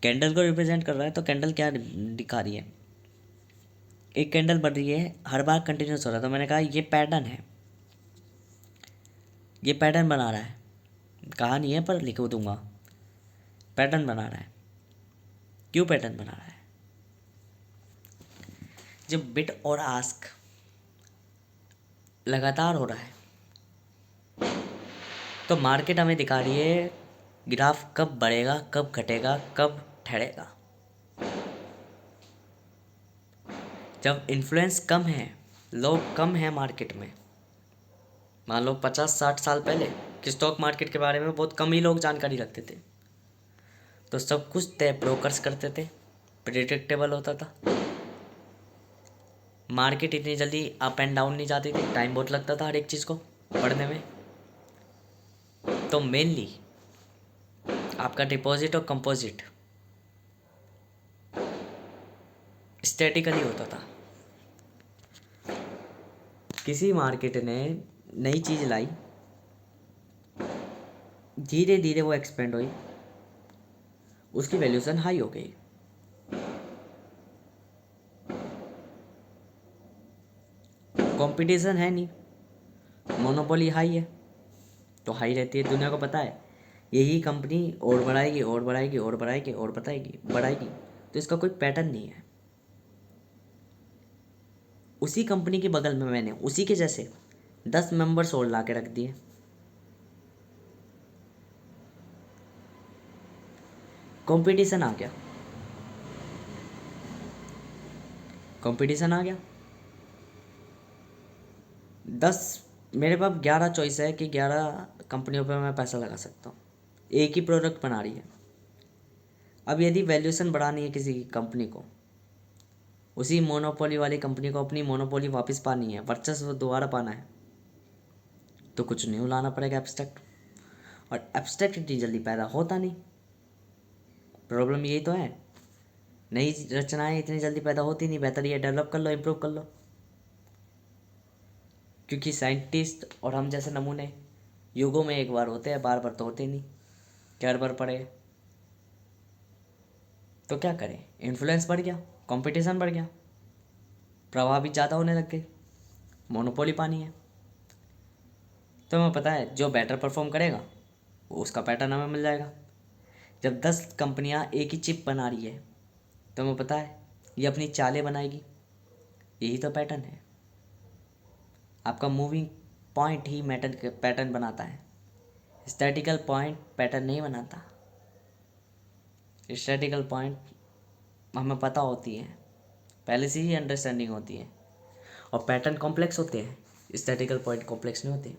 Candle को represent कर रहा है, तो कैंडल क्या दिखा रही है, एक कैंडल बढ़ रही है, हर बार कंटिन्यूस हो रहा है, तो मैंने कहा ये पैटर्न है, ये पैटर्न बना रहा है, कहा नहीं है पर लिख दूंगा, पैटर्न बना रहा है। क्यों पैटर्न बना रहा है? जब बिट और आस्क लगातार हो रहा है तो मार्केट हमें दिखा रही है ग्राफ कब बढ़ेगा, कब घटेगा, कब ठहरेगा। जब इन्फ्लुएंस कम है, लोग कम हैं मार्केट में, मान लो 50-60 साल पहले कि स्टॉक मार्केट के बारे में बहुत कम ही लोग जानकारी रखते थे, तो सब कुछ तय ब्रोकर्स करते थे, प्रिडिक्टेबल होता था, मार्केट इतनी जल्दी अप एंड डाउन नहीं जाती थी, टाइम बहुत लगता था हर एक चीज़ को पढ़ने में। तो मेनली आपका डिपॉजिट और कंपोजिट स्टैटिकली होता था। किसी मार्केट ने नई चीज़ लाई, धीरे धीरे वो एक्सपेंड हुई, उसकी वैल्यूएशन हाई हो गई, कंपटीशन है नहीं, मोनोपोली हाई है, तो हाई रहती है, दुनिया को पता है यही कंपनी और बढ़ाएगी और बढ़ाएगी और बढ़ाएगी और बढ़ाएगी, तो इसका कोई पैटर्न नहीं है। उसी कंपनी के बगल में मैंने उसी के जैसे 10 मेंबर्स और ला के रख दिए, कंपटीशन आ गया, कंपटीशन आ गया, 10, मेरे पास 11 चॉइस है कि 11 कंपनियों पे मैं पैसा लगा सकता हूँ, एक ही प्रोडक्ट बना रही है। अब यदि वैल्यूएशन बढ़ानी है किसी कंपनी को, उसी मोनोपोली वाली कंपनी को अपनी मोनोपोली वापस पानी है, वर्चस्व दोबारा पाना है, तो कुछ न्यू लाना पड़ेगा एब्स्ट्रैक्ट, और एब्स्ट्रैक्ट इतनी जल्दी पैदा होता नहीं, प्रॉब्लम यही तो है, नई रचनाएं इतनी जल्दी पैदा होती नहीं, बेहतर ये डेवलप कर लो, इम्प्रूव कर लो, क्योंकि साइंटिस्ट और हम जैसे नमूने युगों में एक बार होते हैं, बार बार तो होते नहीं, क्या बार पड़े, तो क्या करें, इन्फ्लुएंस बढ़ गया, कंपटीशन बढ़ गया, प्रभाव भी ज़्यादा होने लग गई, मोनोपोली पानी है, तो हमें पता है जो बेटर परफॉर्म करेगा वो उसका पैटर्न हमें मिल जाएगा। जब 10 कंपनियां एक ही चिप बना रही है तो हमें पता है ये अपनी चालें बनाएगी, यही तो पैटर्न है। आपका मूविंग पॉइंट ही मैटर पैटर्न बनाता है, स्टैटिकल पॉइंट पैटर्न नहीं बनाता। स्टैटिकल पॉइंट हमें पता होती है, पहले से ही अंडरस्टैंडिंग होती है, और पैटर्न कॉम्प्लेक्स होते हैं, स्टैटिकल पॉइंट कॉम्प्लेक्स नहीं होते।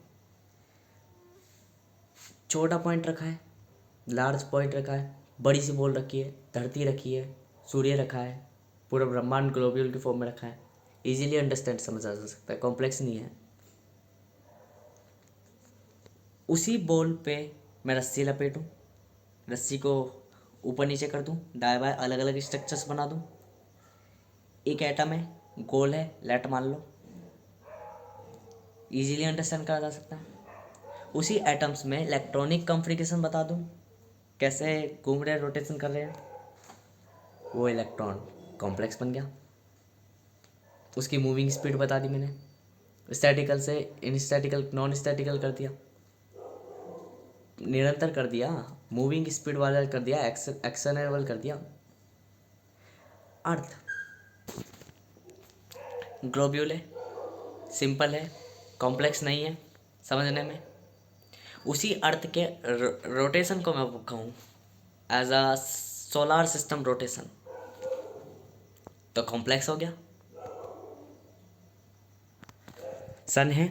छोटा पॉइंट रखा है, लार्ज पॉइंट रखा है, बड़ी सी बॉल रखी है, धरती रखी है, सूर्य रखा है, पूरा ब्रह्मांड ग्लोब्यूल के फॉर्म में रखा है, इजीली अंडरस्टैंड समझा जा सकता है, कॉम्प्लेक्स नहीं है। उसी बॉल पे मैं रस्सी लपेटूँ, रस्सी को ऊपर नीचे कर दूँ, दाएं बाएं अलग अलग स्ट्रक्चर्स बना दूँ, एक एटम है, गोल है, लेट मान लो, इजीली अंडरस्टैंड करा जा सकता है। उसी एटम्स में इलेक्ट्रॉनिक कॉन्फ़िगरेशन बता दूँ, कैसे घूम रहे हैं, रोटेशन कर रहे हैं, वो इलेक्ट्रॉन कॉम्प्लेक्स बन गया। उसकी मूविंग स्पीड बता दी मैंने, स्टैटिकल से इनस्टैटिकल नॉन स्टैटिकल कर दिया, निरंतर कर दिया, मूविंग स्पीड वाला कर दिया, एक्सेलरेबल कर दिया। अर्थ ग्लोब्यूल है, सिंपल है, कॉम्प्लेक्स नहीं है समझने में। उसी अर्थ के रोटेशन को मैं कहूँ as a solar system rotation, तो कॉम्प्लेक्स हो गया। सन है,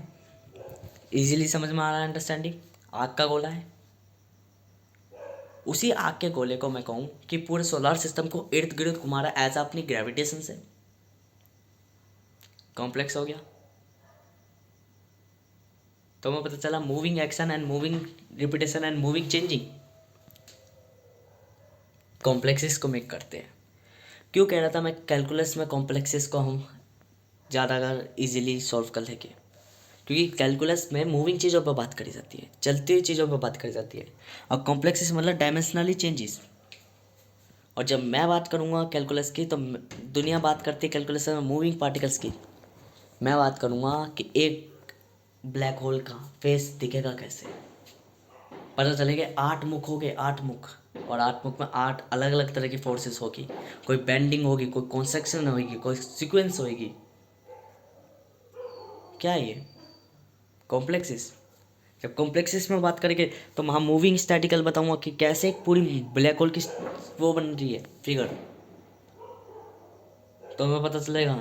इजीली समझ में आ रहा है, अंडरस्टैंडिंग, आग का गोला है, उसी आग के गोले को मैं कहूँ कि पूरे सोलार सिस्टम को इर्द गिर्द घुमा रहा है एज अपनी ग्रेविटेशन से, कॉम्प्लेक्स हो गया। तो हमें पता चला moving action and moving repetition and moving changing complexes को मेक करते हैं। क्यों कह रहा था मैं कैलकुलस में कॉम्प्लेक्सेस को हम ज़्यादा अगर ईजिली सॉल्व कर लेंगे, क्योंकि कैलकुलस में मूविंग चीज़ों पर बात करी जाती है, चलती हुई चीज़ों पर बात करी जाती है, और कॉम्प्लेक्सेस मतलब डायमेंशनली चेंजेस, और जब मैं बात करूँगा कैलकुलस की, तो दुनिया बात करती है कैलकुलस में मूविंग पार्टिकल्स की। मैं बात करूँगा कि एक ब्लैक होल का फेस दिखेगा कैसे। पता चलेगा 8 मुख हो गए, 8 मुख, और 8 मुख में 8 अलग अलग तरह की फोर्सेस होगी। कोई बेंडिंग होगी, कोई कॉन्सेक्शन होगी, कोई सीक्वेंस होगी। क्या है ये? कॉम्प्लेक्सिस। जब कॉम्प्लेक्सिस में बात करेंगे तो वहाँ मूविंग स्टैटिकल बताऊंगा कि कैसे एक पूरी ब्लैक होल की वो बन रही है फिगर। तो हमें पता चलेगा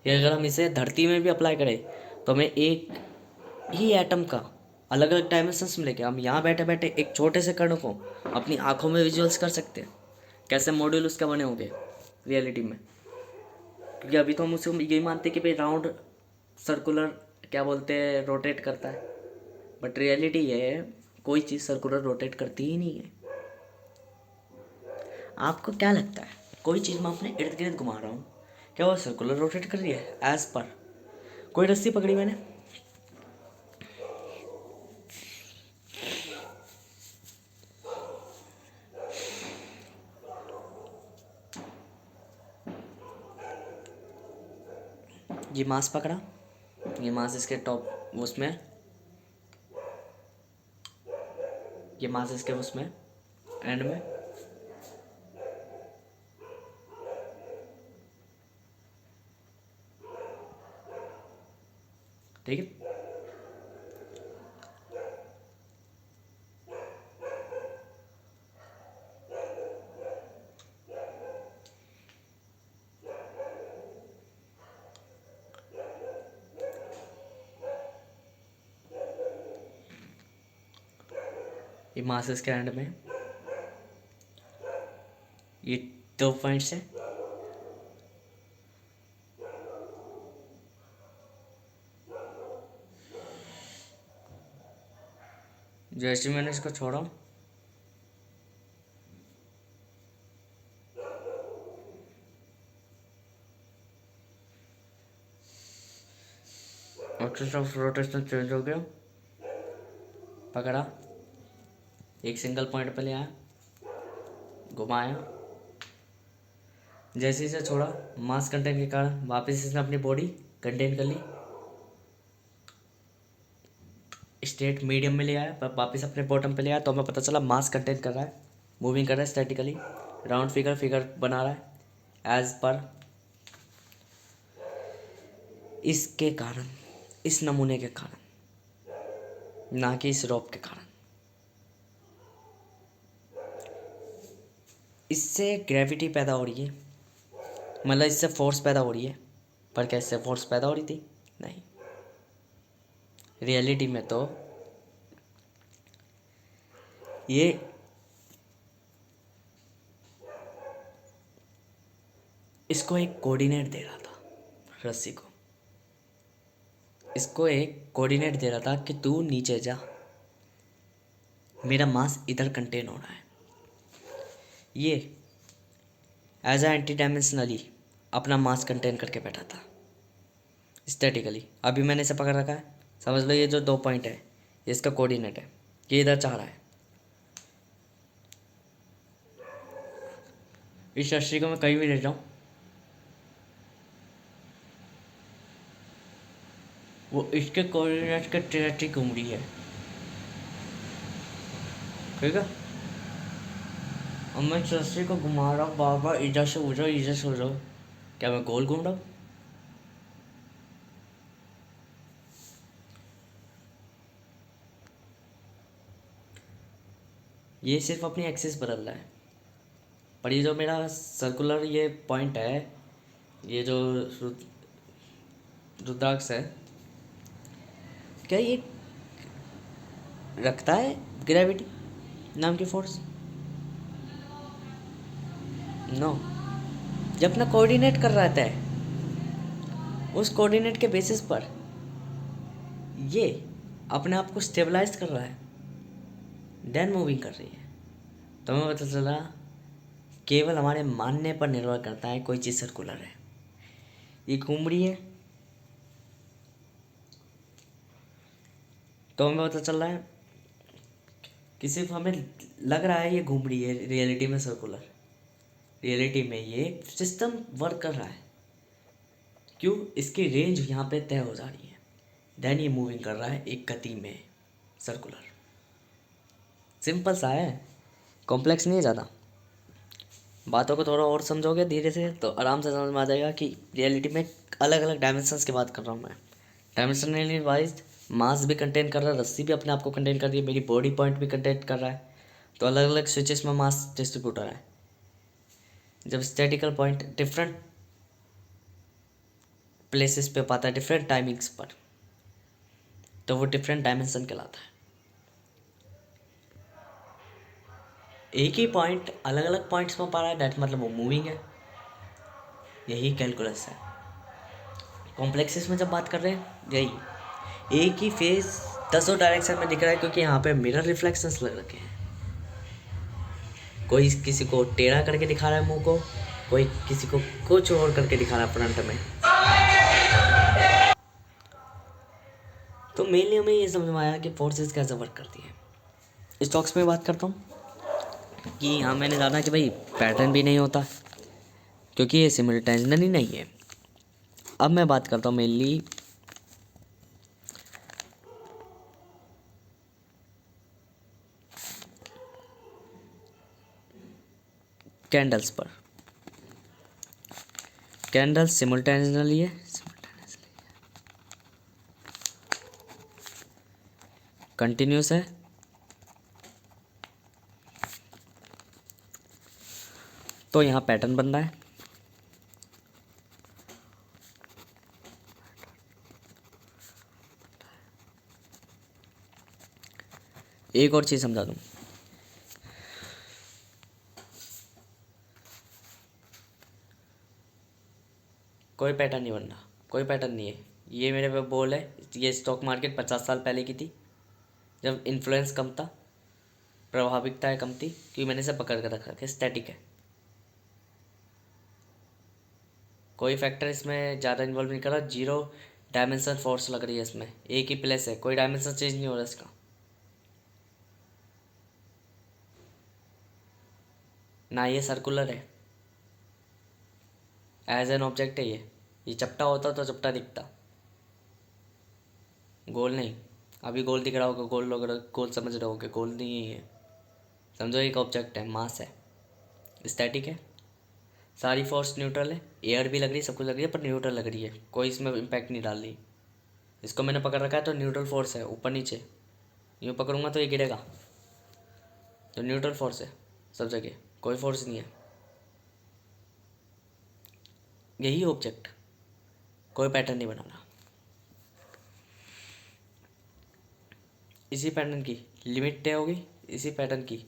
कि अगर हम इसे धरती में भी अप्लाई करें तो हमें एक ही एटम का अलग अलग डायमेंशंस मिलेंगे। हम यहाँ बैठे बैठे एक छोटे से कण को अपनी आंखों में विजुअल्स कर सकते हैं, कैसे मॉड्यूल उसके बने होंगे रियलिटी में। क्योंकि अभी तो हम उसे यही मानते हैं कि भाई राउंड सर्कुलर क्या बोलते हैं रोटेट करता है, बट रियलिटी ये है कोई चीज़ सर्कुलर रोटेट करती ही नहीं है। आपको क्या लगता है कोई चीज़ मैं अपने इर्द गिर्द घुमा रहा हूँ, क्या वो सर्कुलर रोटेट कर रही है? एज पर कोई रस्सी पकड़ी मैंने, ये मांस पकड़ा, ये मांस इसके टॉप उसमें, ये मांस इसके उसमें एंड में, ठीक है। ये मांस इसके एंड में, ये 2 पॉइंट्स है। जैसे मैंने इसको छोड़ा, एक्सिस ऑफ रोटेशन चेंज हो गया, पकड़ा, एक सिंगल पॉइंट पे ले आया, घुमाया, जैसे इसे छोड़ा मास कंटेंट के कारण वापस इसने अपनी बॉडी कंटेन कर ली, स्टेट मीडियम में ले आया, पर वापस अपने बॉटम पे ले आया। तो हमें पता चला मास कंटेन कर रहा है, मूविंग कर रहा है स्टैटिकली, राउंड फिगर बना रहा है एज पर इसके कारण, इस नमूने के कारण, ना कि इस रॉप के कारण। इससे ग्रेविटी पैदा हो रही है, मतलब इससे फोर्स पैदा हो रही है। पर क्या इससे फोर्स पैदा हो रही थी? नहीं। रियलिटी में तो ये इसको एक कोऑर्डिनेट दे रहा था, रस्सी को इसको एक कोऑर्डिनेट दे रहा था कि तू नीचे जा, मेरा मास इधर कंटेन हो रहा है। ये एज अ एंटी डायमेंशनली अपना मास कंटेन करके बैठा था स्टैटिकली। अभी मैंने इसे पकड़ रखा है, समझ लो ये जो 2 पॉइंट है ये इसका कोऑर्डिनेट है, ये इधर चाह रहा है। इस रस्सी को मैं कहीं भी ले जाऊँ वो इसके कोऑर्डिनेट के तहत ही घूम रही है, ठीक है। अब मैं इस रस्सी को घुमा रहा हूँ बार बार, इधर से उधर, इधर से उधर। क्या मैं गोल घूम रहा हूँ? ये सिर्फ अपनी एक्सिस बदल रहा है, पर ये जो मेरा सर्कुलर ये पॉइंट है, ये जो रुद्राक्ष है, क्या ये रखता है ग्रेविटी नाम की फोर्स? नो। ये अपना कोऑर्डिनेट कर रहा है, उस कोऑर्डिनेट के बेसिस पर ये अपने आप को स्टेबलाइज कर रहा है, देन मूविंग कर रही है। तो हमें पता चला केवल हमारे मानने पर निर्भर करता है कोई चीज़ सर्कुलर है। ये घूम रही है तो हमें पता चल रहा है कि सिर्फ हमें लग रहा है ये घूम रही है, रियलिटी में सर्कुलर। रियलिटी में ये सिस्टम वर्क कर रहा है। क्यों? इसकी रेंज यहाँ पे तय हो जा रही है, देन ये मूविंग कर रहा है एक गति में, सर्कुलर। सिंपल सा है, कॉम्प्लेक्स नहीं है ज़्यादा। बातों को थोड़ा और समझोगे धीरे से तो आराम से समझ में आ जाएगा कि रियलिटी में अलग अलग डायमेंशंस की बात कर रहा हूँ मैं। डायमेंशनली वाइज मास भी कंटेन कर रहा है, रस्सी भी अपने आप को कंटेन कर रही है, मेरी बॉडी पॉइंट भी कंटेन कर रहा है। तो अलग अलग स्विचेस में मास डिस्ट्रीब्यूट हो रहा है। जब स्टैटिकल पॉइंट डिफरेंट प्लेसेस पे पाता है, डिफरेंट टाइमिंग्स पर, तो वो डिफरेंट डायमेंशन कहलाता है। एक ही पॉइंट अलग अलग पॉइंट्स में पा रहा है, दैट मतलब वो मूविंग है। यही कैलकुलस है। कॉम्प्लेक्सेस में जब बात कर रहे हैं, यही एक ही फेस दसों डायरेक्शन में दिख रहा है, क्योंकि यहाँ पे मिरर रिफ्लेक्शंस लग रखे हैं। कोई किसी को टेढ़ा करके दिखा रहा है मुंह को, कोई किसी को कुछ और करके दिखा रहा है फ्रंट में। तो मेनली हमें ये समझ में आया कि फोर्सेस कैसे वर्क करती है। स्टॉक्स में बात करता हूँ कि यहाँ मैंने जाना कि भाई पैटर्न भी नहीं होता, क्योंकि ये सिमिलटेनियसली नहीं है। अब मैं बात करता हूँ मेनली कैंडल्स पर। कैंडल्स सिमिलटेनियसली है, कंटिन्यूस है, तो यहाँ पैटर्न बन रहा है। एक और चीज़ समझा दूँ, कोई पैटर्न नहीं बन रहा, कोई पैटर्न नहीं है। ये मेरे पे बोल है, ये स्टॉक मार्केट 50 साल पहले की थी, जब इन्फ्लुएंस कम था, प्रभाविकता कम थी, क्योंकि मैंने इसे पकड़ कर रखा है, स्टैटिक है। कोई फैक्टर इसमें ज़्यादा इन्वॉल्व नहीं कर रहा, जीरो डायमेंशन फोर्स लग रही है इसमें, एक ही प्लेस है, कोई डायमेंशन चेंज नहीं हो रहा इसका। ना ये सर्कुलर है, एज एन ऑब्जेक्ट है ये चपटा होता तो चपटा दिखता, गोल नहीं। अभी गोल दिख रहा होगा, गोल लोग गोल समझ रहे होगे, गोल नहीं है ये। समझो एक ऑब्जेक्ट है, मास है, स्टैटिक है, सारी फोर्स न्यूट्रल है, एयर भी लग रही है, सब कुछ लग रही है, पर न्यूट्रल लग रही है, कोई इसमें इम्पैक्ट नहीं डाल रही। इसको मैंने पकड़ रखा है तो न्यूट्रल फोर्स है, ऊपर नीचे यूँ पकड़ूंगा तो ये गिरेगा, तो न्यूट्रल फोर्स है सब जगह, कोई फोर्स नहीं है। यही ऑब्जेक्ट, कोई पैटर्न नहीं बना रहा। इसी पैटर्न की लिमिट तय होगी, इसी पैटर्न की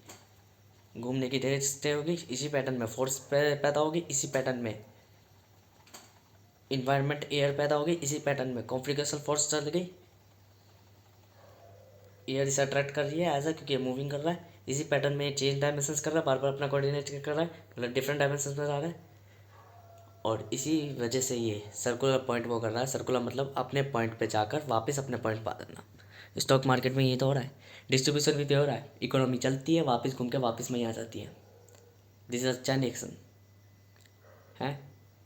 घूमने की रेंज तय होगी, इसी पैटर्न में फोर्स पैदा होगी, इसी पैटर्न में इन्वायरमेंट एयर पैदा होगी, इसी पैटर्न में कॉन्फ्लिगेशन फोर्स चल गई, एयर इसे अट्रैक्ट कर रही है ऐसा, क्योंकि ये मूविंग कर रहा है। इसी पैटर्न में चेंज डायमेंशंस कर रहा है, बार बार अपना कोऑर्डिनेट कर रहा है, मतलब डिफरेंट डायमेंशंस में जा रहा है, और इसी वजह से ये सर्कुलर पॉइंट वो कर रहा है। सर्कुलर मतलब अपने पॉइंट पे जाकर वापस अपने पॉइंट पा देना। स्टॉक मार्केट में ये तो हो रहा है, डिस्ट्रीब्यूशन भी तो हो रहा है, इकोनॉमी चलती है, वापस घूम के वापस में ही आ जाती है। दिस इज चैन रिएक्शन है।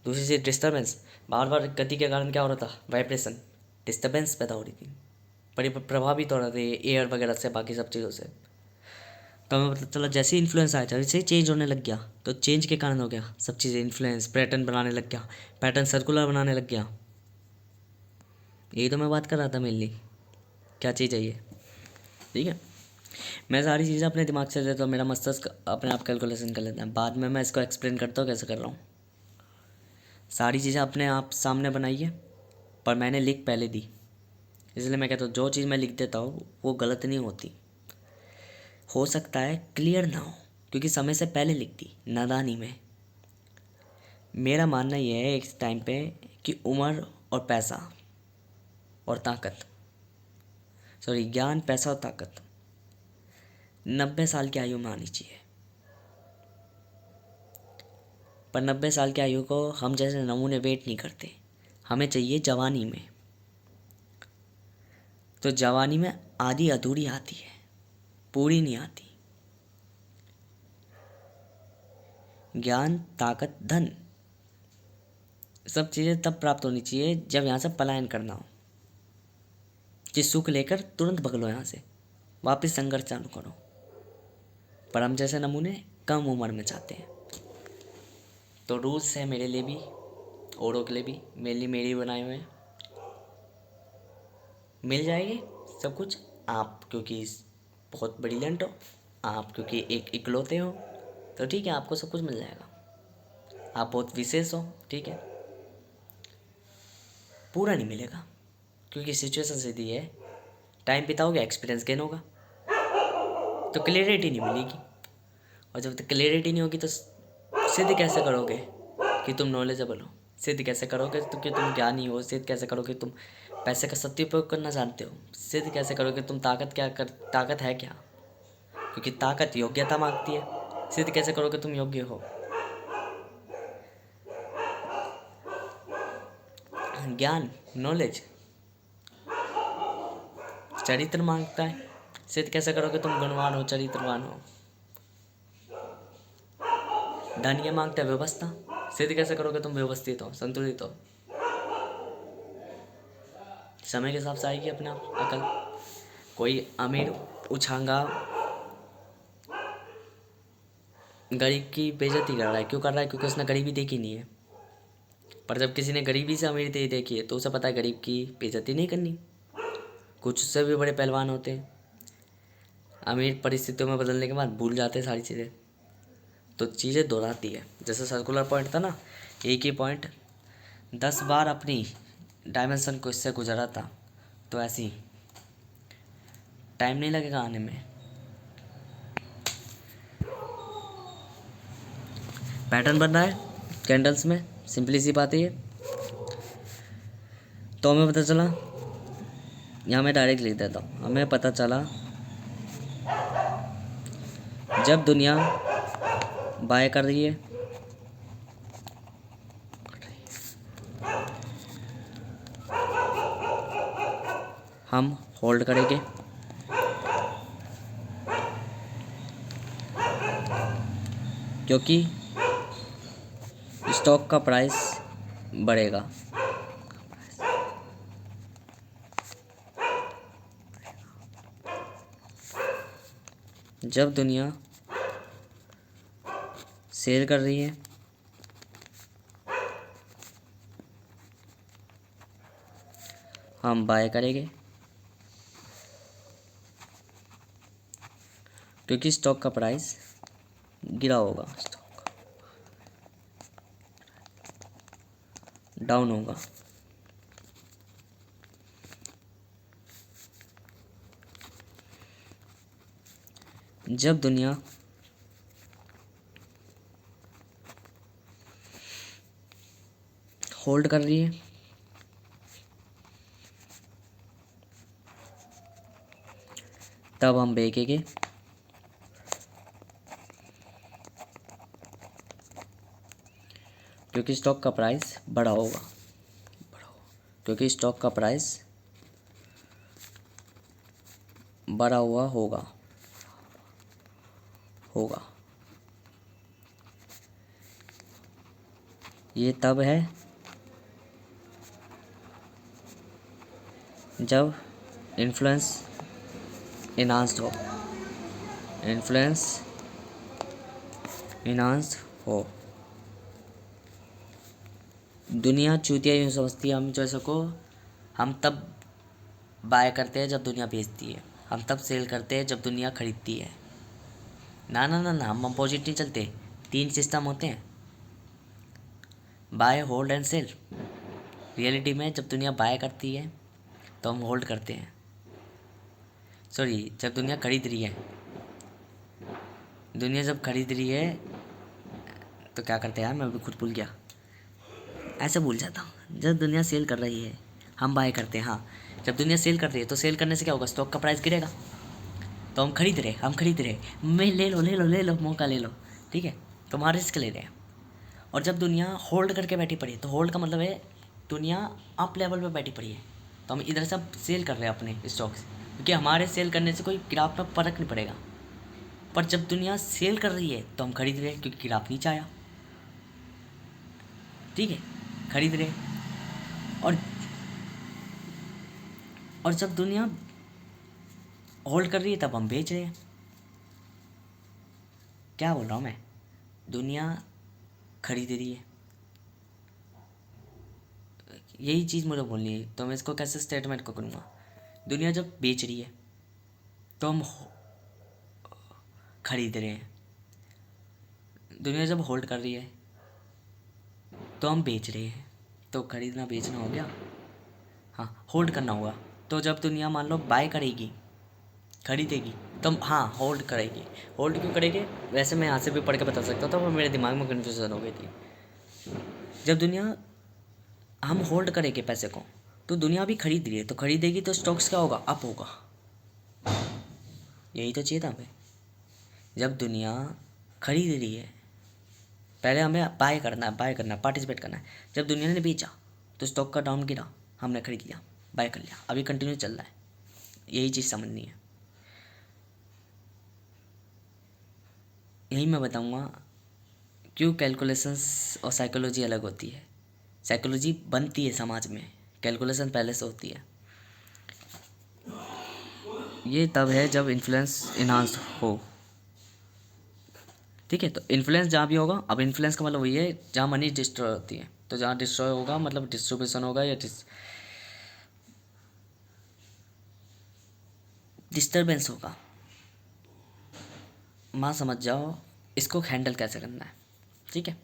दूसरी चीज़ डिस्टर्बेंस, बार बार गति के कारण क्या हो रहा था, वाइब्रेशन, डिस्टर्बेंस पैदा हो रही थी, बड़ी प्रभावित हो रहे थे एयर वगैरह से, बाकी सब चीज़ों से। तो हमें पता चला जैसे ही इन्फ्लुएंस आया, जैसे ही चेंज होने लग गया, तो चेंज के कारण हो गया सब चीज़ें, इन्फ्लुएंस पैटर्न बनाने लग गया, पैटर्न सर्कुलर बनाने लग गया। यही तो मैं बात कर रहा था मेनली, क्या चीज़ है ये, ठीक है। मैं सारी चीज़ें अपने दिमाग से लेता हूँ, मेरा मस्तिष्क अपने आप कैलकुलेशन कर लेता है, बाद में मैं इसको एक्सप्लेन करता हूँ कैसे कर रहा हूँ। सारी चीज़ें अपने आप सामने बनाई है, पर मैंने लिख पहले दी, इसलिए मैं कहता हूँ जो चीज़ मैं लिख देता हूँ वो गलत नहीं होती। हो सकता है क्लियर ना हो, क्योंकि समय से पहले लिख दी, नादानी में। मेरा मानना यह है इस टाइम पे कि उम्र और पैसा और ताकत, सॉरी ज्ञान, पैसा और ताकत 90 साल की आयु में आनी चाहिए। पर 90 साल की आयु को हम जैसे नमूने वेट नहीं करते, हमें चाहिए जवानी में। तो जवानी में आधी अधूरी आती है, पूरी नहीं आती। ज्ञान, ताकत, धन, सब चीज़ें तब प्राप्त होनी चाहिए जब यहाँ से पलायन करना हो, कि सुख लेकर तुरंत भग लो यहाँ से, वापस संघर्ष चालू करो। पर हम जैसे नमूने कम उम्र में चाहते हैं। तो रूल्स है मेरे लिए भी, औरों के लिए भी, मेरे लिए मेरे ही बनाए हुए हैं। मिल जाएगी सब कुछ। आप क्योंकि बहुत ब्रिलियंट हो, आप क्योंकि एक इकलौते हो, तो ठीक है, आपको सब कुछ मिल जाएगा। आप बहुत विशेष हो, ठीक है, पूरा नहीं मिलेगा, क्योंकि सिचुएशन सीधी है। टाइम बिताओगे, एक्सपीरियंस गेन होगा, तो क्लियरिटी नहीं मिलेगी। और जब तक क्लियरिटी नहीं होगी तो सिद्ध कैसे करोगे कि तुम नॉलेजेबल हो? सिद्ध कैसे करोगे तो कि तुम ज्ञानी हो? सिद्ध कैसे करोगे तुम पैसे का सदुपयोग करना जानते हो? सिद्ध कैसे करोगे तुम ताकत है क्या? क्योंकि ताकत योग्यता मांगती है। सिद्ध कैसे करोगे तुम योग्य हो? ज्ञान, नॉलेज, चरित्र मांगता है। सिद्ध कैसे करोगे तुम गुणवान हो, चरित्रवान हो? धन ये मांगता है व्यवस्था। सिद्ध कैसे करोगे तुम व्यवस्थित हो, संतुलित हो? समय के हिसाब से आएगी अपने आप अकल। कोई अमीर उछांगा गरीब की बेइज्जती कर रहा है, क्यों कर रहा है? क्योंकि उसने गरीबी देखी नहीं है। पर जब किसी ने गरीबी से अमीरी देखी है तो उसे पता है गरीब की बेइज्जती नहीं करनी। कुछ उससे भी बड़े पहलवान होते हैं, अमीर परिस्थितियों में बदलने के बाद भूल जाते हैं सारी चीज़ें। तो चीज़ें दोहराती है। जैसे सर्कुलर पॉइंट था ना, एक ही पॉइंट 10 बार अपनी डायमेंशन को इससे गुजरा था, तो ऐसे ही टाइम नहीं लगेगा आने में। पैटर्न बन रहा है कैंडल्स में, सिंपली सी बात है ये। तो हमें पता चला, यहाँ मैं डायरेक्ट लिख देता हूँ। हमें पता चला जब दुनिया बाय कर रही है, हम होल्ड करेंगे, क्योंकि स्टॉक का प्राइस बढ़ेगा। जब दुनिया सेल कर रही है, हम बाय करेंगे, क्योंकि स्टॉक का प्राइस गिरा होगा, स्टॉक डाउन होगा। जब दुनिया होल्ड कर रही है, तब हम बेचेंगे, क्योंकि स्टॉक का प्राइस बढ़ा होगा, क्योंकि स्टॉक का प्राइस बढ़ा हुआ होगा। ये तब है जब इन्फ्लुएंस इन्हांस्ड हो, दुनिया चूतिया यूँ समझती है हम जैसे को। हम तब बाय करते हैं जब दुनिया बेचती है, हम तब सेल करते हैं जब दुनिया खरीदती है। ना ना ना ना, हम अपोजिट नहीं चलते। 3 सिस्टम होते हैं, buy, hold and sell. Reality में जब दुनिया बाय करती है तो हम होल्ड करते हैं। सॉरी, जब दुनिया खरीद रही है, दुनिया जब खरीद रही है तो क्या करते हैं यार, मैं भी खुद भूल गया, ऐसे भूल जाता हूँ। जब दुनिया सेल कर रही है हम बाय करते हैं। हाँ, जब दुनिया सेल कर रही है तो सेल करने से क्या होगा, स्टॉक का प्राइस गिरेगा, तो हम खरीद रहे, मैं ले लो, मौका ले लो, ठीक है, तो हम रिस्क ले रहे हैं। और जब दुनिया होल्ड करके बैठी पड़ी है, तो होल्ड का मतलब है दुनिया अप लेवल पे बैठी पड़ी है, तो हम इधर से सेल कर रहे हैं अपने स्टॉक से, क्योंकि हमारे सेल करने से कोई गिरावट में फ़र्क नहीं पड़ेगा। पर जब दुनिया सेल कर रही है तो हम खरीद रहे हैं, क्योंकि गिरावट नीचे आया। ठीक है, खरीद रहे हैं। और जब दुनिया होल्ड कर रही है तब हम बेच रहे हैं। क्या बोल रहा हूँ मैं, दुनिया खरीद रही है, यही चीज़ मुझे बोलनी है। तो मैं इसको कैसे स्टेटमेंट को करूँगा, दुनिया जब बेच रही है तो हम खरीद रहे हैं, दुनिया जब होल्ड कर रही है तो हम बेच रहे हैं। तो खरीदना बेचना हो गया। हाँ, होल्ड करना होगा। तो जब दुनिया मान लो बाय करेगी, खरीदेगी, तो हाँ होल्ड करेगी। होल्ड क्यों करेगी, वैसे मैं यहाँ से भी पढ़ के बता सकता था, पर मेरे दिमाग में कन्फ्यूज़न हो गई थी। जब दुनिया हम होल्ड करेंगे पैसे को, तो दुनिया भी खरीद रही है, तो खरीदेगी तो स्टॉक्स क्या होगा, अप होगा। यही तो चाहिए था हमें। जब दुनिया खरीद रही है, पहले हमें बाय करना है, पार्टिसिपेट करना है। जब दुनिया ने बेचा तो स्टॉक का डाउन गिरा, हमने खरीद लिया, बाय कर लिया, अभी कंटिन्यू चल रहा है। यही चीज़ समझनी है। यही मैं बताऊंगा क्यों कैलकुलेशंस और साइकोलॉजी अलग होती है। साइकोलॉजी बनती है समाज में, कैलकुलेशन पहले से होती है। ये तब है जब इन्फ्लुएंस इन्हांस हो। ठीक है, तो इन्फ्लुएंस जहाँ भी होगा, अब इन्फ्लुएंस का मतलब वही है जहाँ मनी डिस्ट्रॉय होती है। तो जहाँ डिस्ट्रॉय होगा मतलब डिस्ट्रीब्यूशन होगा या डिस्टर्बेंस होगा। माँ समझ जाओ इसको हैंडल कैसे करना है। ठीक है,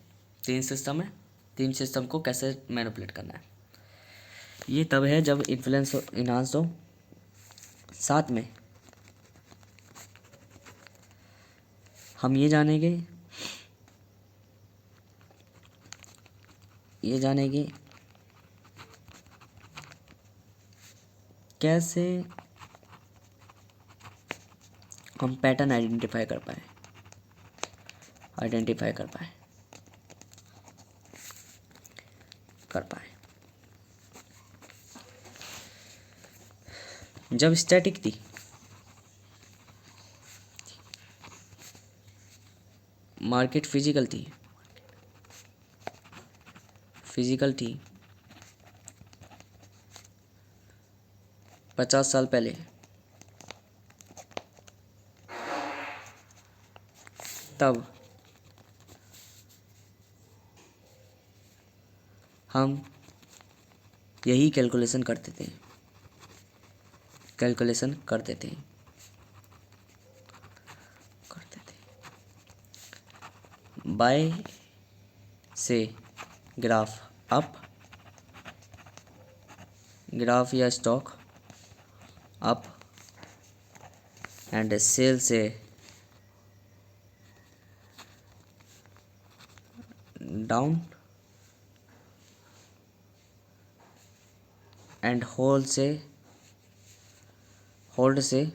3 सिस्टम है, 3 सिस्टम को कैसे मैनिपुलेट करना है। ये तब है जब इन्फ्लुएंस इन्हांस हो। साथ में हम ये जानेंगे कैसे हम पैटर्न आइडेंटिफाई कर पाए कर पाए। जब स्टैटिक थी, मार्केट फिजिकल थी 50 साल पहले, तब हम यही कैलकुलेशन करते थे बाय से ग्राफ अप, ग्राफ या स्टॉक अप, एंड सेल से डाउन, एंड होल्ड से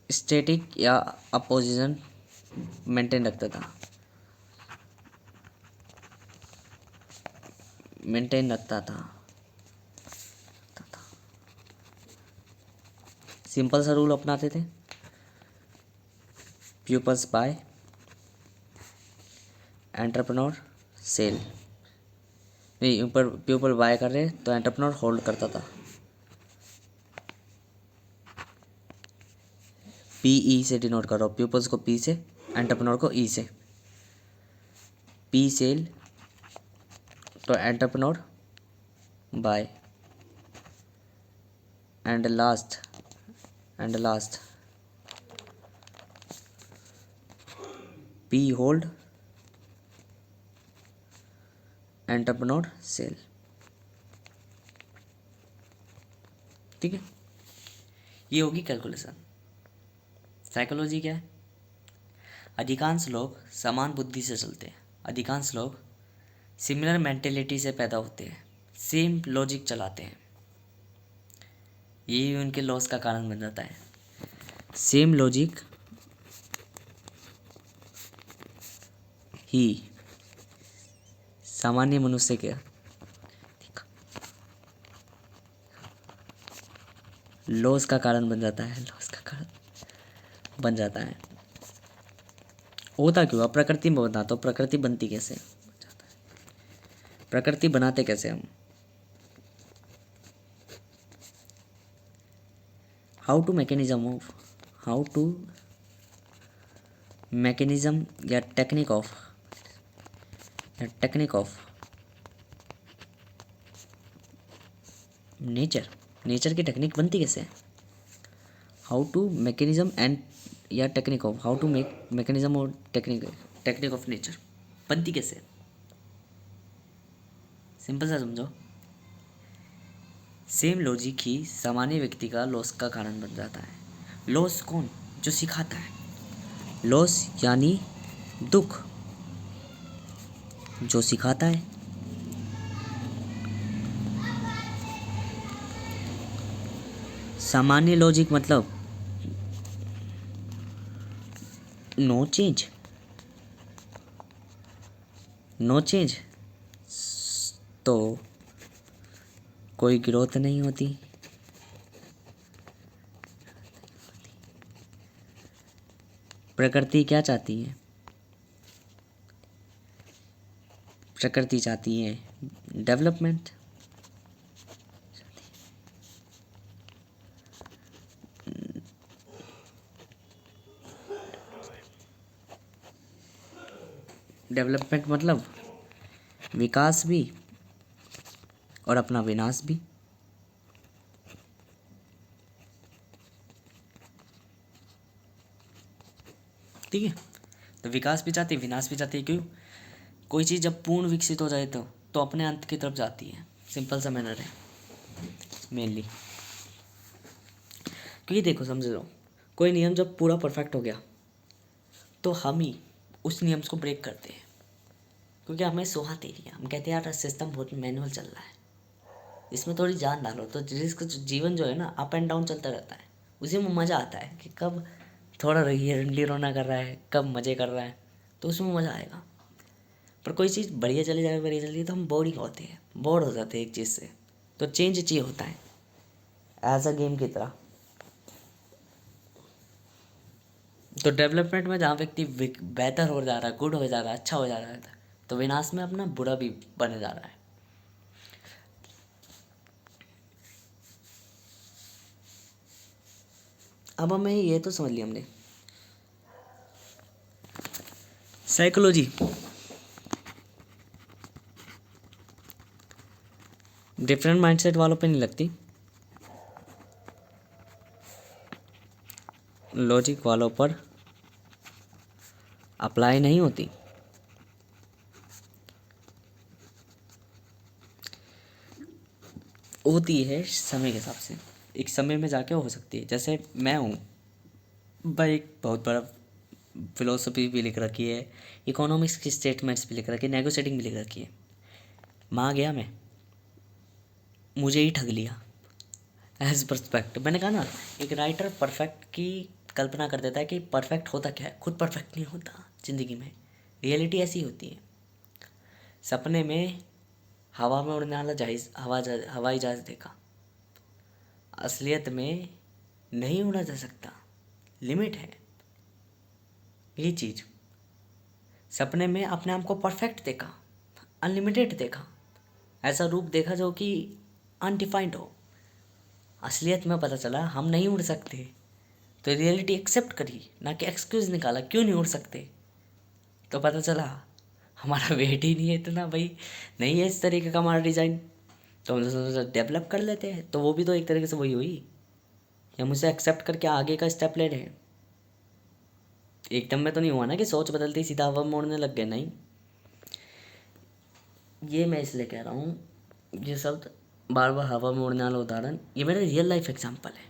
स्टैटिक या अपोजिशन मेंटेन रखता था सिंपल सा रूल अपनाते थे, पीपल्स बाय, एंटरप्रेन्योर सेल। नहीं, ऊपर पीपल बाय कर रहे तो एंटरप्रेन्योर होल्ड करता था। पीई से डिनोट करो, पीपल्स को पी से, एंटरप्रेन्योर को ई से। पी सेल तो entrepreneur buy, and last P hold, entrepreneur sell. ठीक है, ये होगी कैलकुलेशन। साइकोलॉजी क्या है, अधिकांश लोग समान बुद्धि से चलते हैं, अधिकांश लोग सिमिलर मेंटेलिटी से पैदा होते हैं, सेम लॉजिक चलाते हैं, यही उनके लॉस का कारण बन जाता है। सेम लॉजिक ही सामान्य मनुष्य के लॉस का कारण बन जाता है, होता क्यों? अब प्रकृति में बताता हूँ, प्रकृति बनती कैसे, प्रकृति बनाते कैसे हम। How to mechanism of, how to mechanism या टेक्निक ऑफ, या टेक्निक ऑफ नेचर, नेचर की टेक्निक बनती कैसे। हाउ टू मैकेनिज्म एंड या technique of, how to make mechanism और टेक्निक, टेक्निक ऑफ नेचर बनती कैसे। सिंपल सा समझो, सेम लॉजिक ही सामान्य व्यक्ति का लॉस का कारण बन जाता है। लॉस कौन? जो सिखाता है। लॉस यानी दुख, जो सिखाता है। सामान्य लॉजिक मतलब नो चेंज, नो चेंज तो कोई ग्रोथ नहीं होती। प्रकृति क्या चाहती है? प्रकृति चाहती है डेवलपमेंट। डेवलपमेंट मतलब विकास भी और अपना विनाश भी। ठीक है, तो विकास भी चाहती है, विनाश भी चाहती है। क्यों? कोई चीज़ जब पूर्ण विकसित हो जाए तो अपने अंत की तरफ जाती है। सिंपल सा मैनर है मेनली। क्योंकि देखो समझ लो, कोई नियम जब पूरा परफेक्ट हो गया तो हम ही उस नियम को ब्रेक करते हैं, क्योंकि हमें सुहाते नहीं है। हम कहते हैं यार सिस्टम बहुत मैनुअल चल रहा है, इसमें थोड़ी जान डालो। तो जिसका जीवन जो है ना अप एंड डाउन चलता रहता है, उसी में मज़ा आता है कि कब थोड़ा रंडी रोना कर रहा है, कब मज़े कर रहा है, तो उसमें मज़ा आएगा। पर कोई चीज़ बढ़िया चली जाए, बढ़िया चली तो हम बोरिंग होते हैं, बोर हो जाते हैं एक चीज़ से। तो चेंज चाहिए होता है एज अ गेम की तरह। तो डेवलपमेंट में जहाँ व्यक्ति बेहतर हो जा रहा है, गुड हो जा रहा है, अच्छा हो जा रहा है, तो विनाश में अपना बुरा भी बने जा रहा है। अब हमें ये तो समझ लिया हमने साइकोलॉजी। डिफरेंट माइंडसेट वालों पे नहीं लगती, लॉजिक वालों पर अप्लाई नहीं होती। होती है समय के हिसाब से, एक समय में जाके हो सकती है। जैसे मैं हूँ भाई, एक बहुत बड़ा फिलोसफी भी लिख रखी है, इकोनॉमिक्स की स्टेटमेंट्स भी लिख रखी है, नेगोशिएटिंग भी लिख रखी है। वहाँ गया मैं, मुझे ही ठग लिया एज परस्पेक्ट। मैंने कहा ना, एक राइटर परफेक्ट की कल्पना कर देता है कि परफेक्ट होता क्या है, खुद परफेक्ट नहीं होता ज़िंदगी में। रियलिटी ऐसी होती है। सपने में हवा में उड़ने वाला हवाई जहाज़ देखा, असलियत में नहीं उड़ा जा सकता, लिमिट है। ये चीज़ सपने में अपने आप को परफेक्ट देखा, अनलिमिटेड देखा, ऐसा रूप देखा जो कि अनडिफाइंड हो। असलियत में पता चला हम नहीं उड़ सकते, तो रियलिटी एक्सेप्ट करी, ना कि एक्सक्यूज़ निकाला क्यों नहीं उड़ सकते। तो पता चला हमारा वेट ही नहीं है इतना भाई, नहीं है इस तरीके का हमारा डिज़ाइन, तो हम सोचा डेवलप कर लेते हैं। तो वो भी तो एक तरीके से वही हुई कि हम उसे एक्सेप्ट करके आगे का स्टेप ले रहे हैं। एकदम में तो नहीं हुआ ना कि सोच बदलती सीधा हवा मोड़ने लग गए, नहीं। ये मैं इसलिए कह रहा हूँ, ये शब्द बार बार हवा में उड़ने वाला उदाहरण, ये मेरा रियल लाइफ एग्जाम्पल है।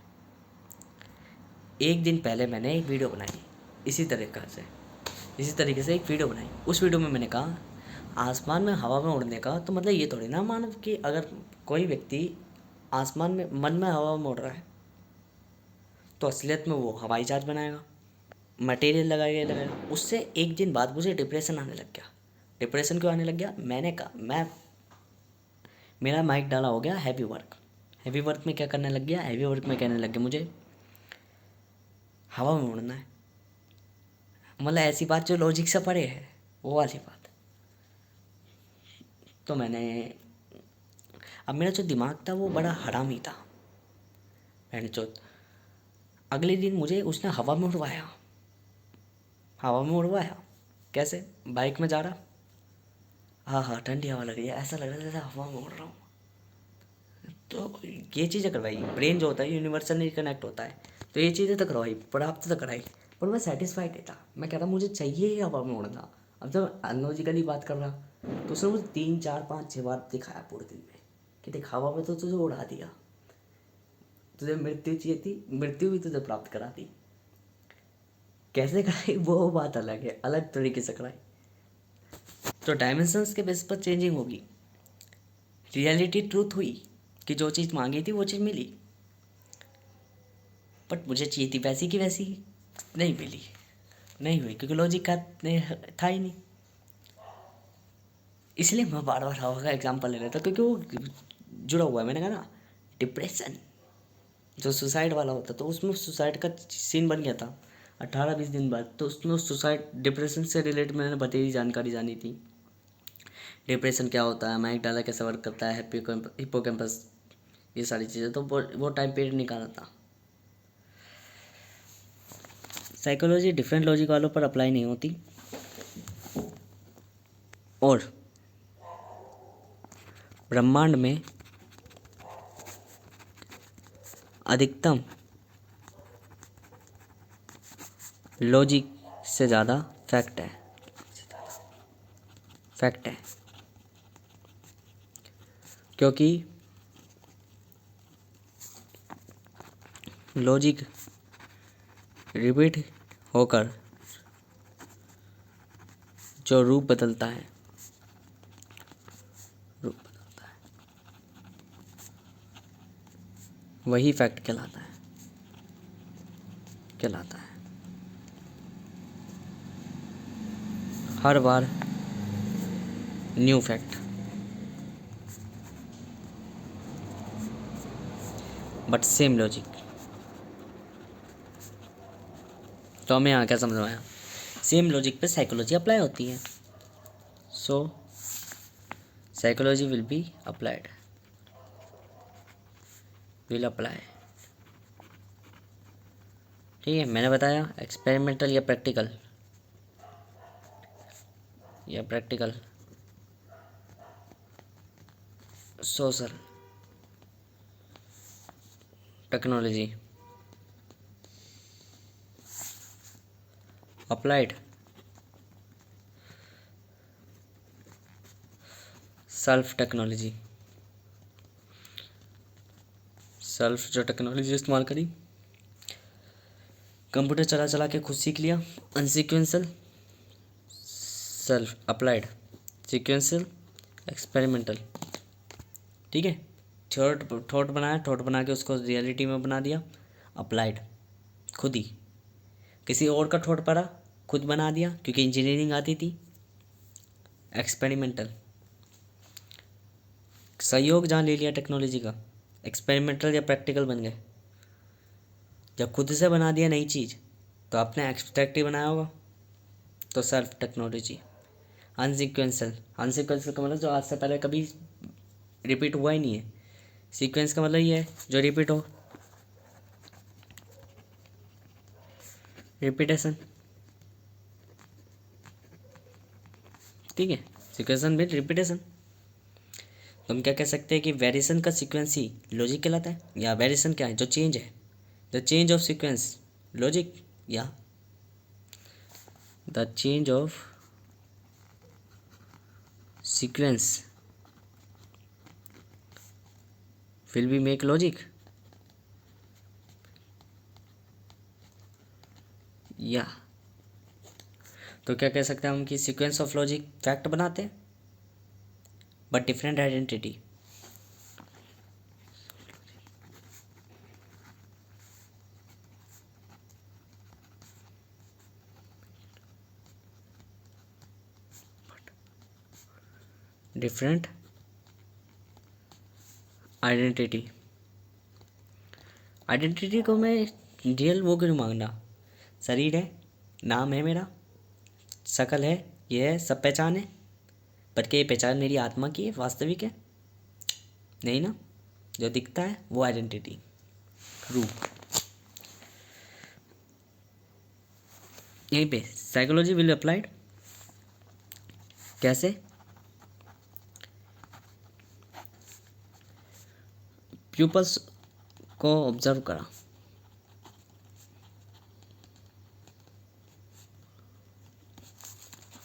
एक दिन पहले मैंने एक वीडियो बनाई इसी तरीके से एक वीडियो बनाई। उस वीडियो में मैंने कहा आसमान में हवा में उड़ने का तो मतलब ये थोड़ी ना मानो कि अगर कोई व्यक्ति आसमान में मन में हवा में उड़ रहा है तो असलियत में वो हवाई जहाज बनाएगा, मटेरियल लगाएगा। उससे एक दिन बाद मुझे डिप्रेशन आने लग गया। डिप्रेशन क्यों आने लग गया? मैंने कहा मेरा माइक डाला हो गया हैवी वर्क। हैवी वर्क में क्या करने लग गया? हैवी वर्क में कहने लग गया मुझे हवा में उड़ना है। मतलब ऐसी बात जो लॉजिक से परे है, वो वाली बात। तो मैंने, अब मेरा जो दिमाग था वो बड़ा हरामी था, मैंने जो, अगले दिन मुझे उसने हवा में उड़वाया। हवा में उड़वाया कैसे? बाइक में जा रहा, हाँ हाँ ठंडी हवा लग रही है, ऐसा लग रहा है जैसे हवा में उड़ रहा हूँ। तो ये चीज़ें करवाई, ब्रेन जो होता है यूनिवर्सल कनेक्ट होता है, तो ये चीज़ें तो करवाई, पर्याप्त तो कराई, पर मैं सेटिस्फाइड नहीं था। मैं कह रहा मुझे चाहिए ही हवा में उड़ना। अब जब अनलॉजिकली बात कर रहा, तो उसने मुझे 3 4 5 6 बार दिखाया पूरे दिन में कि देख हवा में तो तुझे उड़ा दिया, तुझे मृत्यु चाहिए थी, मृत्यु भी तुझे प्राप्त करा दी। कैसे कराई वो बात अलग है, अलग तरीके से कराई। तो डायमेंशंस के बेस पर चेंजिंग होगी। रियलिटी ट्रूथ हुई कि जो चीज़ मांगी थी वो चीज़ मिली, बट मुझे चाहिए थी वैसी की वैसी, नहीं मिली, नहीं हुई, क्योंकि लॉजिक का था ही नहीं। इसलिए मैं बार बार हवा का एग्जाम्पल ले रहा था, क्योंकि वो जुड़ा हुआ है। मैंने कहा ना, डिप्रेशन जो सुसाइड वाला होता, तो उसमें सुसाइड का सीन बन गया था 18 20 दिन बाद। तो उसमें सुसाइड डिप्रेशन से रिलेटेड मैंने बतेरी जानकारी जानी थी। डिप्रेशन क्या होता है, माइक डाला कैसे वर्क करता है, हिप्पोकैम्पस, ये सारी चीज़ें, तो वो टाइम पीरियड निकाला था। साइकोलॉजी डिफरेंट लॉजिक वालों पर अप्लाई नहीं होती, और ब्रह्मांड में अधिकतम लॉजिक से ज़्यादा फैक्ट है, फैक्ट है। क्योंकि लॉजिक रिपीट होकर जो रूप बदलता है, रूप बदलता है, वही फैक्ट कहलाता है, कहलाता है। हर बार new fact, but same logic. तो हमें यहाँ क्या समझ में आया? सेम लॉजिक पे साइकोलॉजी अप्लाई होती है, so psychology will be applied, will apply. ठीक है, मैंने बताया एक्सपेरिमेंटल या प्रैक्टिकल, या practical, social, technology, applied, self technology, self जो टेक्नोलॉजी इस्तेमाल करी, कंप्यूटर चला चला के खुद सीख लिया, unsequential, self applied, sequential, experimental. ठीक है, थॉट बनाया, थॉट बना के उसको रियलिटी में बना दिया, अप्लाइड, खुद ही किसी और का थॉट पढ़ा, खुद बना दिया क्योंकि इंजीनियरिंग आती थी, एक्सपेरिमेंटल, सहयोग जहाँ ले लिया टेक्नोलॉजी का, एक्सपेरिमेंटल या प्रैक्टिकल बन गए। जब खुद से बना दिया नई चीज़, तो आपने एब्स्ट्रैक्ट ही बनाया होगा, तो सेल्फ टेक्नोलॉजी। अनसीक्वेंसल, अनसीक्वेंसल का मतलब जो आज से पहले कभी रिपीट हुआ ही नहीं है। सीक्वेंस का मतलब ये है जो रिपीट हो, रिपीटेशन। ठीक है, सीक्वेंसन में रिपीटेशन। तो हम क्या कह सकते हैं कि वेरिएशन का सीक्वेंस ही लॉजिक कहलाता है, या वेरिएशन क्या है, जो चेंज है, the change of sequence logic, या the change of sequence will be make logic, या तो क्या कह सकते हैं हम कि सीक्वेंस ऑफ लॉजिक फैक्ट बनाते हैं, but different identity. Different identity, identity को मैं रियल वो क्यों मांगना, शरीर है, नाम है मेरा, शकल है, ये है सब पहचान है, पर क्या ये पहचान मेरी आत्मा की है, वास्तविक है? नहीं ना। जो दिखता है वो आइडेंटिटी, रूप। यहीं पे साइकोलॉजी विल अप्लाइड। कैसे? प्यूपल्स को ऑब्जर्व करा,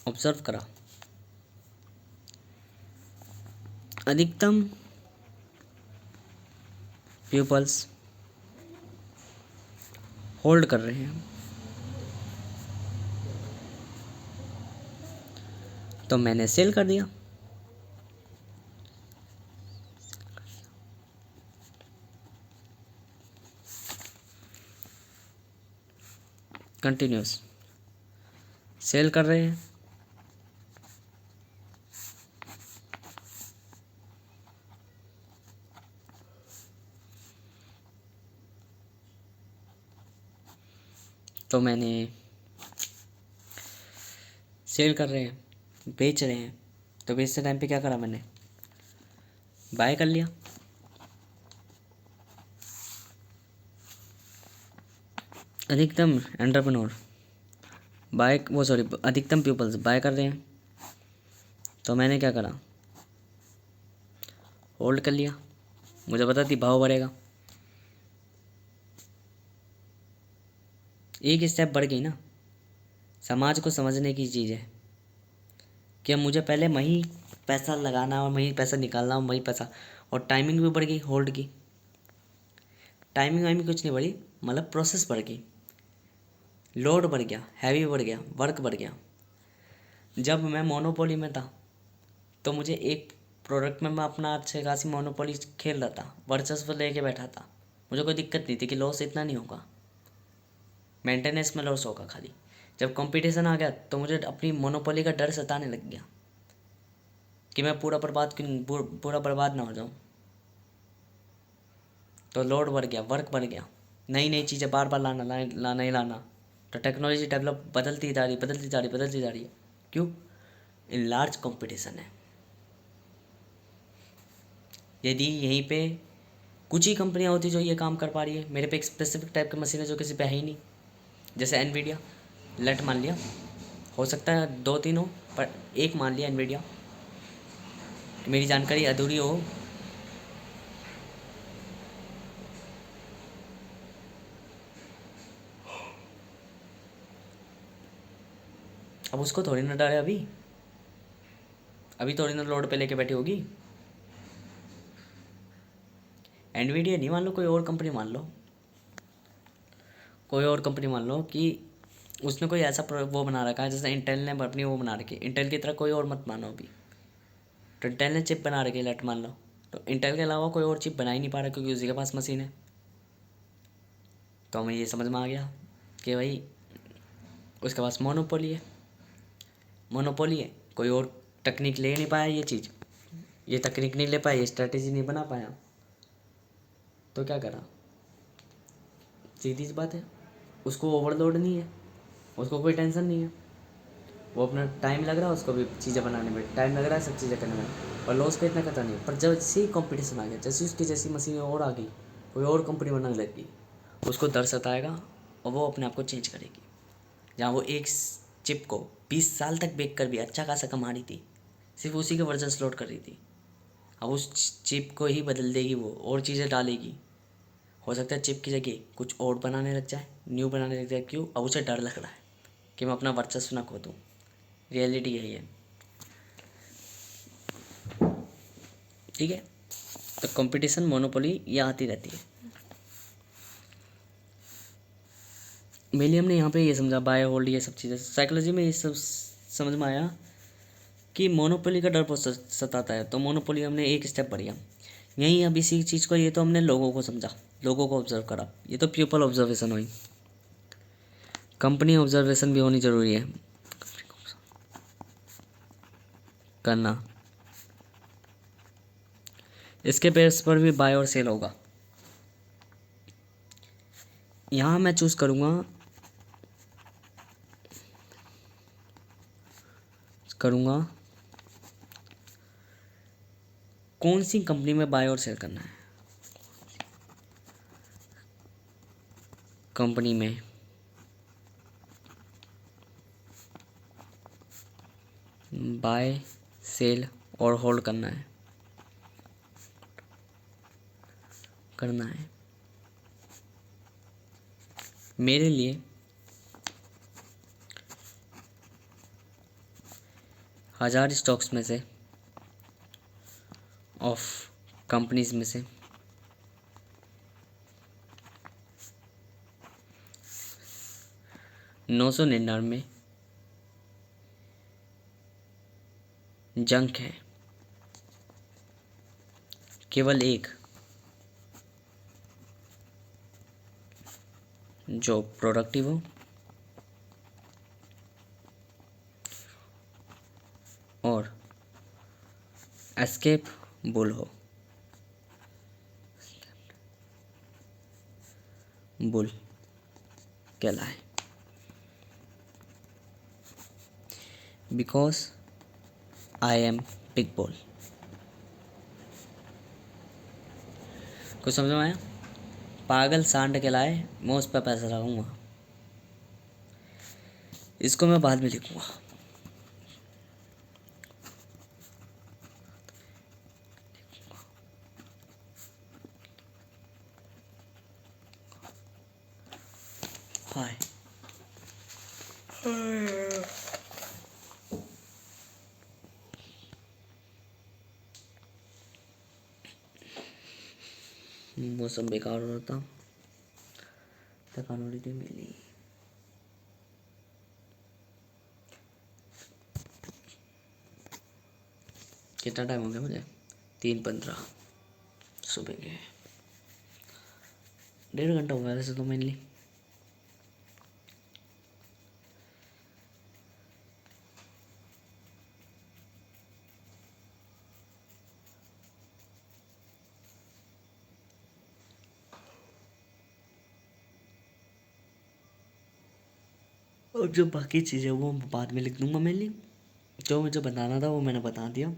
ऑब्जर्व करा, अधिकतम प्यूपल्स होल्ड कर रहे हैं, तो मैंने सेल कर दिया। कंटिन्यूस सेल कर रहे हैं, तो मैंने सेल कर रहे हैं, बेच रहे हैं, तो बेचते टाइम पे क्या करा मैंने? बाय कर लिया। अधिकतम एंटरप्रेन्योर बाय, वो सॉरी, अधिकतम पीपल्स बाय कर रहे हैं, तो मैंने क्या करा? होल्ड कर लिया। मुझे पता थी भाव बढ़ेगा, एक स्टेप बढ़ गई ना। समाज को समझने की चीज़ है कि अब मुझे पहले वहीं पैसा लगाना और वहीं पैसा निकालना और वहीं पैसा, और टाइमिंग भी बढ़ गई होल्ड की। टाइमिंग वाइमिंग कुछ नहीं बढ़ी, मतलब प्रोसेस बढ़ गई, लोड बढ़ गया, हैवी बढ़ गया, वर्क बढ़ गया। जब मैं मोनोपोली में था तो मुझे एक प्रोडक्ट में मैं अपना अच्छे खासी मोनोपोली खेल रहा था, वर्चस्व लेके बैठा था, मुझे कोई दिक्कत नहीं थी कि लॉस इतना नहीं होगा, मेंटेनेंस में लॉस होगा खाली। जब कंपटीशन आ गया तो मुझे अपनी मोनोपोली का डर सताने लग गया कि मैं पूरा बर्बाद ना हो जाऊं। तो लोड बढ़ गया, वर्क बढ़ गया, नई नई चीज़ें बार बार लाना ही लाना। तो टेक्नोलॉजी डेवलप बदलती जा रही, बदलती जा रही, बदलती जा रही है। क्यों? इन लार्ज कंपटीशन है। यदि यहीं पे कुछ ही कंपनियां होती जो ये काम कर पा रही है, मेरे पे एक स्पेसिफिक टाइप की मशीन है जो किसी पे है ही नहीं, जैसे एनवीडिया, लेट मान लिया, हो सकता है 2-3 हो, पर एक मान लिया एनवीडिया, मेरी जानकारी अधूरी हो। अब उसको थोड़ी ना डर है, अभी थोड़ी ना लोड पे लेके बैठी होगी। एनवीडिया नहीं, मान लो कोई और कंपनी मान लो, कोई और कंपनी मान लो कि उसने कोई ऐसा वो बना रखा है, जैसे इंटेल ने अपनी वो बना रखी है, इंटेल की तरह कोई और मत मानो अभी। तो इंटेल ने चिप बना रखी है, लेट मान लो, तो इंटेल के अलावा कोई और चिप बना ही नहीं पा रहा क्योंकि उसी के पास मशीन है। तो हमें ये समझ में आ गया कि भाई उसके पास मोनोपोली है, मोनोपोली है, कोई और टेक्निक ले नहीं पाया, ये टेक्निक नहीं ले पाया, ये स्ट्रेटेजी नहीं बना पाया, तो क्या करा? सीधी सी बात है, उसको ओवरलोड नहीं है, उसको कोई टेंशन नहीं है, वो अपना टाइम लग रहा है, उसको भी चीज़ें बनाने में टाइम लग रहा है, सब चीज़ें करने में, और लॉस का इतना खतरा नहीं है। पर जब से कंपटीशन आ गया, जैसे उसकी जैसी मशीनें और आ गई, कोई और कंपनी बनाने लग गई, उसको डर सताएगा और वो अपने आप को चेंज करेगी। जहाँ वो एक चिप को 20 साल तक बेच कर भी अच्छा खासा कमा रही थी, सिर्फ उसी के वर्जन लोड कर रही थी, अब उस चिप को ही बदल देगी, वो और चीज़ें डालेगी। हो सकता है चिप की जगह कुछ और बनाने लग जाए, न्यू बनाने लग जाए। क्यों? अब उसे डर लग रहा है कि मैं अपना वर्चस्व ना खो दूँ। रियलिटी यही है, ठीक है। तो कंपटीशन, मोनोपोली ये आती रहती है। मेनली हमने यहाँ पे ये समझा, बाय होल्ड, ये सब चीज़ें साइकोलॉजी में ये सब समझ में आया कि मोनोपोली का डर बहुत सताता है। तो मोनोपोली हमने एक स्टेप बढ़िया यहीं। अब इसी चीज़ को, ये तो हमने लोगों को समझा, लोगों को ऑब्जर्व करा, ये तो पीपल ऑब्जर्वेशन हुई। कंपनी ऑब्जर्वेशन भी होनी ज़रूरी है करना, इसके बेस पर भी बाय और सेल होगा। यहाँ मैं चूज़ करूँगा करूँगा कौन सी कंपनी में बाय और सेल करना है। कंपनी में बाय सेल और होल्ड करना है मेरे लिए 1000 स्टॉक्स में से ऑफ कंपनीज में से 999 जंक है, केवल एक जो प्रोडक्टिव हो और एस्केप बुल हो। बुल कहलाए because I am big bull. कुछ समझ में आया? पागल सांड कहलाए, मैं उस पर पैसा लगाऊंगा। इसको मैं बाद में लिखूंगा। हाय मौसम बेकार हो रहा था, थकान हो रही थी मेरी। कितना टाइम हो गया मुझे? 3:15 सुबह के। 1.5 घंटा हो गया वैसे तो मेनली। और जो बाकी चीज़ें वो बाद में लिख दूंगा मेनली। जो मुझे बताना था वो मैंने बता दिया।